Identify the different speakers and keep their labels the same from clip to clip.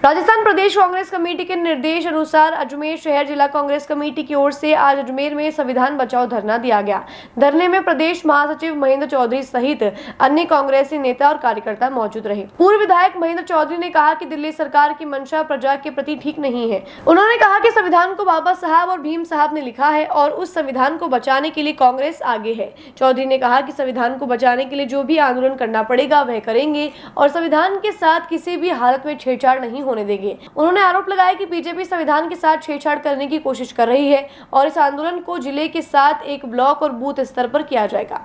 Speaker 1: राजस्थान प्रदेश Congress committee के निर्देश अनुसार अजमेर शहर जिला कांग्रेस कमेटी की ओर से आज अजमेर में संविधान बचाओ धरना दिया गया। धरने में प्रदेश महासचिव महेंद्र चौधरी सहित अन्य कांग्रेसी नेता और कार्यकर्ता मौजूद रहे। पूर्व विधायक महेंद्र चौधरी ने कहा कि दिल्ली सरकार की मंशा प्रजा के प्रति ठीक नहीं है। उन्होंने कहा कि संविधान को बाबा साहब और भीम साहब ने लिखा है और उस संविधान को बचाने के लिए कांग्रेस आगे है। चौधरी ने कहा कि संविधान को बचाने के लिए जो भी आंदोलन करना पड़ेगा वह करेंगे और संविधान के साथ किसी भी हालत में छेड़छाड़ नहीं होने देंगे। उन्होंने आरोप लगाया कि बीजेपी संविधान के साथ छेड़छाड़ करने की कोशिश कर रही है और इस आंदोलन को जिले के साथ एक ब्लॉक और बूथ स्तर पर किया जाएगा।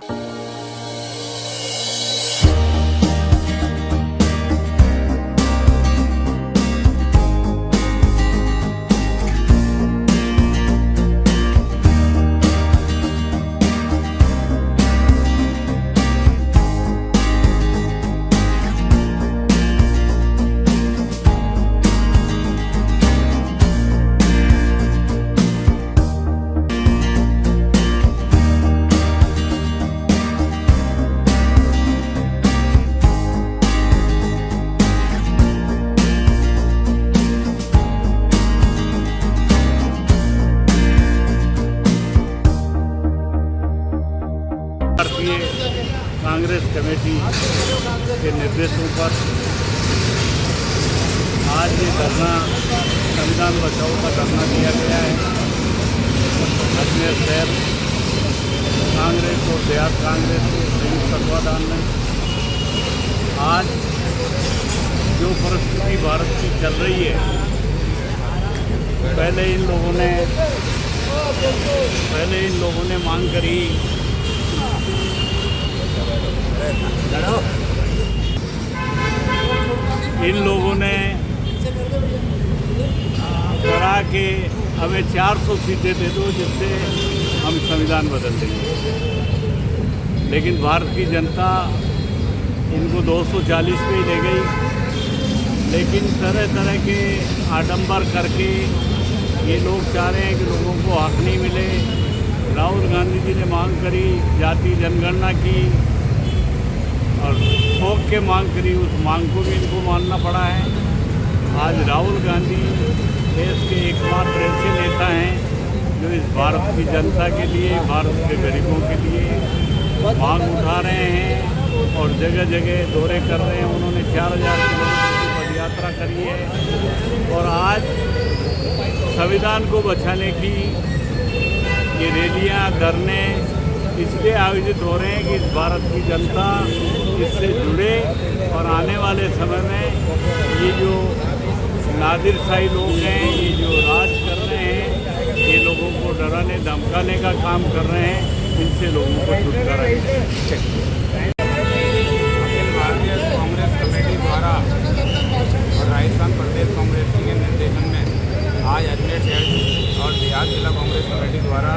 Speaker 2: भारतीय कांग्रेस कमेटी के निर्देशों पर आज ये धरना संविधान बचाओ का धरना दिया गया है। अजमेर शहर कांग्रेस और देहात कांग्रेस के संयुक्त तत्वाधान में आज जो परिस्थिति भारत की चल रही है, पहले इन लोगों ने मांग करी इन लोगों ने करा के हमें 400 सीटें दे दो जिससे हम संविधान बदल देंगे, लेकिन भारत की जनता इनको 240 पे ही ले गई। लेकिन तरह तरह के आडंबर करके ये लोग चाह रहे हैं कि लोगों को हक नहीं मिले। राहुल गांधी जी ने मांग करी जाति जनगणना की और ठोक के मांग करी, उस मांग को भी इनको मानना पड़ा है। आज राहुल गांधी देश के एकमात्र ऐसे नेता हैं जो इस भारत की जनता के लिए, भारत के गरीबों के लिए मांग उठा रहे हैं और जगह जगह दौरे कर रहे हैं। उन्होंने 4000 किलोमीटर की पदयात्रा करी है और आज संविधान को बचाने की ये रैलियाँ, धरने इसलिए आयोजित हो रहे हैं कि इस भारत की जनता इससे जुड़े और आने वाले समय में ये जो नादिरशाही लोग हैं, ये जो राज कर रहे हैं, ये लोगों को डराने धमकाने का काम कर रहे हैं, इनसे लोगों को छुटकारा चाहिए।
Speaker 3: अखिल भारतीय कांग्रेस कमेटी द्वारा और राजस्थान प्रदेश कांग्रेस के निर्देशन में आज अजमेर शहर और देहात जिला कांग्रेस कमेटी द्वारा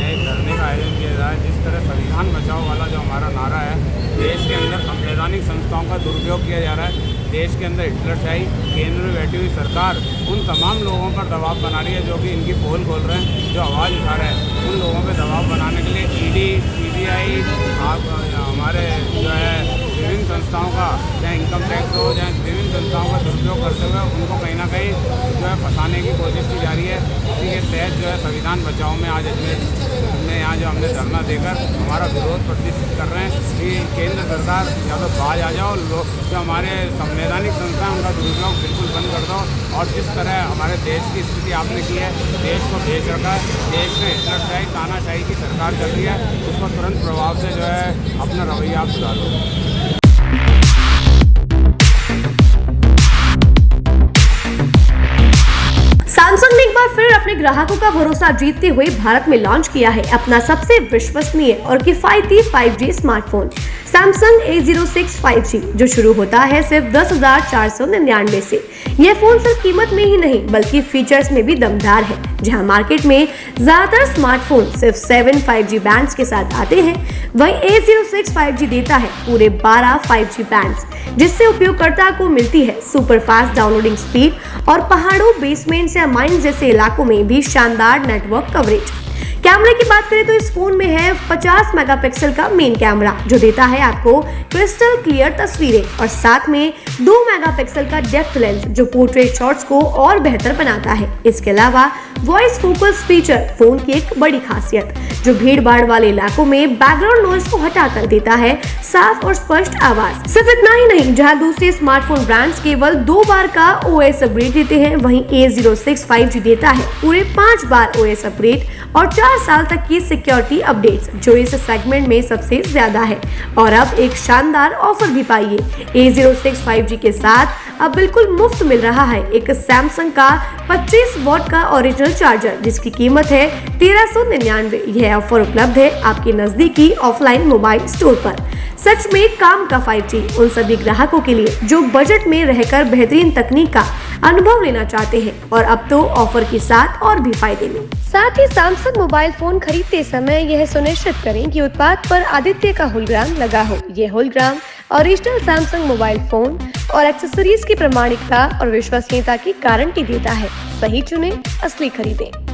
Speaker 3: एक धरने का आयोजन किया जा रहा है। जिस तरह संविधान बचाओ वाला जो हमारा नारा है, देश के अंदर संवैधानिक संस्थाओं का दुरुपयोग किया जा रहा है। देश के अंदर हिटलरशाही केंद्र में बैठी हुई सरकार उन तमाम लोगों पर दबाव बना रही है जो कि इनकी पोल खोल रहे हैं, जो आवाज़ उठा रहे हैं। उन लोगों पर दबाव बनाने के लिए ईडी, सीबीआई, हमारे जो है विभिन्न संस्थाओं का, चाहे इनकम टैक्स हो, चाहे विभिन्न संस्थाओं का दुरुपयोग करते हुए उनको कहीं ना कहीं जो है फंसाने की कोशिश की जा रही है। इसी के तहत जो है संविधान बचाओ में आज अजमेर में यहाँ जो हमने धरना देकर हमारा विरोध प्रदर्शित कर रहे हैं कि केंद्र सरकार या तो बाज आ जाओ, लोग जो हमारे संवैधानिक संस्था है उनका दुरुपयोग बिल्कुल बंद कर दो। और जिस तरह हमारे देश की स्थिति आपने की है, देश को बेच रखा है, देश में हिटलरशाही तानाशाही की सरकार चल रही है, उसको तुरंत प्रभाव से जो है अपना रवैया आप सुधारो।
Speaker 1: सैमसंग ने एक बार फिर अपने ग्राहकों का भरोसा जीतते हुए भारत में लॉन्च किया है अपना सबसे विश्वसनीय और किफायती 5G smartphone Samsung A06 5G, जो शुरू होता है सिर्फ 10,499 से। यह फोन सिर्फ कीमत में ही नहीं बल्कि फीचर्स में भी दमदार है। जहां मार्केट में ज्यादातर स्मार्टफोन सिर्फ 7 5G बैंड्स के साथ आते हैं, वहीं A06 5G देता है पूरे 12 5G बैंड्स, जिससे उपयोगकर्ता को मिलती है सुपर फास्ट डाउनलोडिंग स्पीड और पहाड़ों, बेसमेंट्स या माइंस जैसे इलाकों में भी शानदार नेटवर्क कवरेज। कैमरे की बात करें तो इस फोन में है 50 मेगापिक्सल का मेन कैमरा जो देता है आपको क्रिस्टल क्लियर तस्वीरें और साथ में 2 मेगापिक्सल का डेप्थ लेंस जो पोर्ट्रेट शॉट्स को और बेहतर बनाता है। इसके अलावा वॉइस फोकस फीचर फोन की एक बड़ी खासियत जो भीड़ भाड़ वाले इलाकों में बैकग्राउंड नॉइज को हटा कर देता है साफ और स्पष्ट आवाज। सिर्फ इतना ही नहीं, जहां दूसरे स्मार्टफोन ब्रांड्स केवल 2 बार का OS अपग्रेड देते हैं, वहीं A06 5G देता है पूरे 5 बार OS अपग्रेड और 4 साल तक की सिक्योरिटी अपडेट्स जो इस सेगमेंट में सबसे ज्यादा है। और अब एक शानदार ऑफर भी पाइए। A06 5G के साथ अब बिल्कुल मुफ्त मिल रहा है एक सैमसंग का 25 वॉट का ओरिजिनल चार्जर जिसकी कीमत है 1399। यह ऑफर उपलब्ध है आपके नजदीकी ऑफलाइन मोबाइल स्टोर पर। सच में काम का 5G उन सभी ग्राहकों के लिए जो बजट में रहकर बेहतरीन तकनीक का अनुभव लेना चाहते हैं और अब तो ऑफर के साथ और भी फायदे में। साथ ही सैमसंग मोबाइल फोन खरीदते समय यह सुनिश्चित करें कि उत्पाद पर आदित्य का होलोग्राम लगा हो। यह hologram original Samsung mobile phone और एक्सेसरीज की प्रामाणिकता और विश्वसनीयता की गारंटी देता है। सही चुने, असली खरीदें।